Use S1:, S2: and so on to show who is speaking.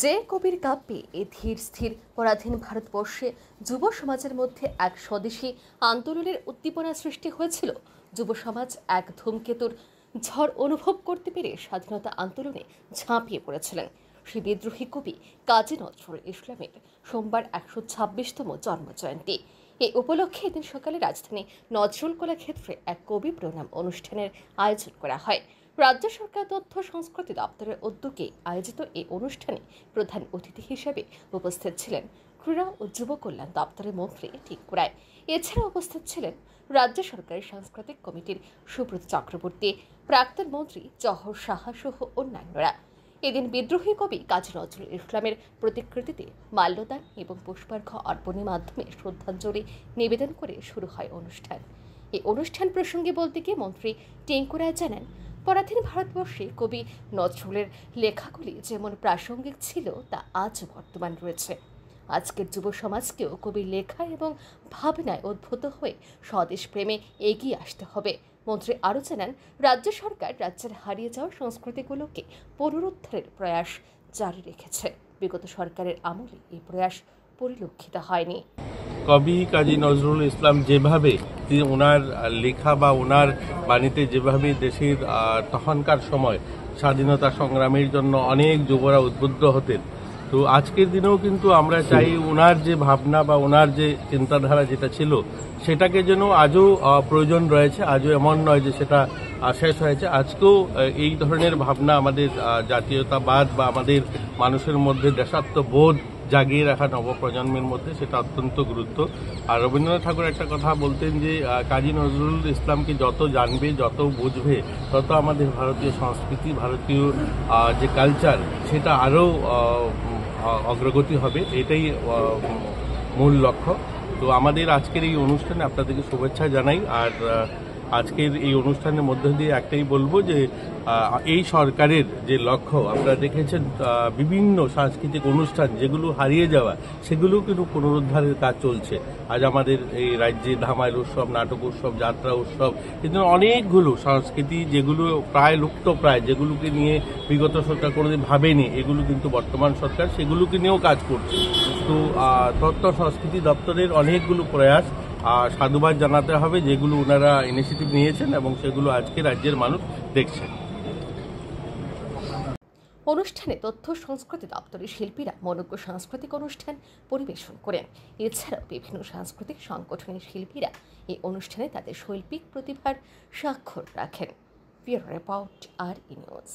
S1: যে কবির কাব্যে এ ধীর স্থির পরাধীন ভারতবর্ষে যুব সমাজের মধ্যে এক স্বদেশী আন্দোলনের উদ্দীপনা সৃষ্টি হয়েছিল, যুব সমাজ এক ধূমকেতুর ঝড় অনুভব করতে পেরে স্বাধীনতা আন্দোলনে ঝাঁপিয়ে পড়েছিলেন। সেই বিদ্রোহী কবি কাজী নজরুল ইসলামের সোমবার ১২৬তম জন্মজয়ন্তী। এই উপলক্ষে এদিন সকালে রাজধানী নজরুল কলাক্ষেত্রে এক কবি প্রণাম অনুষ্ঠানের আয়োজন করা হয়। রাজ্য সরকার তথ্য সংস্কৃতি দপ্তরের উদ্যোগে আয়োজিত এই অনুষ্ঠানে প্রধান অতিথি হিসেবে উপস্থিত ছিলেন ক্রীড়া ও যুব কল্যাণ দপ্তরের মন্ত্রী টিঙ্কু রায়। এছাড়া উপস্থিত ছিলেন রাজ্য সরকারের সাংস্কৃতিক কমিটির সুব্রত চক্রবর্তী, প্রাক্তন মন্ত্রী জহর সাহা সহ অন্যান্যরা। এদিন বিদ্রোহী কবি কাজী নজরুল ইসলামের প্রতিকৃতিতে মাল্যদান এবং পুষ্পার্ঘ্য অর্পণের মাধ্যমে শ্রদ্ধাঞ্জলি নিবেদন করে শুরু হয় অনুষ্ঠান। এই অনুষ্ঠান প্রসঙ্গে বলতে গিয়ে মন্ত্রী টিঙ্কু রায় জানান, পরাধীন ভারতবর্ষে কবি নজরুলের লেখাগুলি যেমন প্রাসঙ্গিক ছিল তা আজও বর্তমান রয়েছে। আজকের যুব সমাজকেও কবির লেখা এবং ভাবনায় উদ্ভূত হয়ে স্বদেশ প্রেমে এগিয়ে আসতে হবে। মন্ত্রী আরও জানান, রাজ্য সরকার রাজ্যের হারিয়ে যাওয়া সংস্কৃতিগুলোকে পুনরুদ্ধারের প্রয়াস জারি রেখেছে। বিগত সরকারের আমলে এই প্রয়াস পরিলক্ষিত হয়নি।
S2: কবি কাজী নজরুল ইসলাম যেভাবে ওনার লেখা বা ওনার বাণীতে যেভাবে দেশের তখনকার সময় স্বাধীনতা সংগ্রামের জন্য অনেক যুবরা উদ্বুদ্ধ হতেন, তো আজকের দিনেও কিন্তু আমরা চাই ওনার যে ভাবনা বা ওনার যে চিন্তাধারা যেটা ছিল সেটাকে যেন আজও প্রয়োজন রয়েছে। আজও এমন নয় যে সেটা শেষ হয়েছে। আজকেও এই ধরনের ভাবনা আমাদের জাতীয়তাবাদ বা আমাদের মানুষের মধ্যে দেশাত্মবোধ জাগিয়ে রাখা নবপ্রজন্মের মধ্যে সেটা অত্যন্ত গুরুত্ব। আর রবীন্দ্রনাথ ঠাকুর একটা কথা বলতেন যে কাজী নজরুল ইসলামকে যত জানবে, যত বুঝবে, তত আমাদের ভারতীয় সংস্কৃতি, ভারতীয় যে কালচার সেটা আরও অগ্রগতি হবে। এটাই মূল লক্ষ্য। তো আমাদের আজকের এই অনুষ্ঠানে আপনাদেরকে শুভেচ্ছা জানাই। আর আজকের এই অনুষ্ঠানের মধ্য দিয়ে একটাই বলবো যে এই সরকারের যে লক্ষ্য, আপনারা দেখেছেন বিভিন্ন সাংস্কৃতিক অনুষ্ঠান যেগুলো হারিয়ে যাওয়া সেগুলো কিন্তু পুনরুদ্ধারের কাজ চলছে। আজ আমাদের এই রাজ্যে ধামাইল উৎসব, নাটক উৎসব, যাত্রা উৎসব, কিন্তু অনেকগুলো সংস্কৃতি যেগুলো প্রায় লুপ্তপ্রায়, যেগুলোকে নিয়ে বিগত সরকার কোনোদিন ভাবেনি, এগুলো কিন্তু বর্তমান সরকার সেগুলোকে নিয়েও কাজ করছে। তো তথ্য সংস্কৃতি দপ্তরের অনেকগুলো প্রয়াস সাধুবাদ জানাতে হবে, যেগুলো ওনারা ইনিশিয়েটিভ নিয়েছেন এবং সেগুলো আজকে রাজ্যের মানুষ দেখছেন।
S1: অনুষ্ঠানে তথ্য সংস্কৃতি দপ্তরের শিল্পীরা মনোজ্ঞ সাংস্কৃতিক অনুষ্ঠান পরিবেশন করেন। এছাড়াও বিভিন্ন সাংস্কৃতিক সংগঠনের শিল্পীরা এই অনুষ্ঠানে তাদের শৈল্পিক প্রতিভার স্বাক্ষর রাখেন। Bureau report, RE news.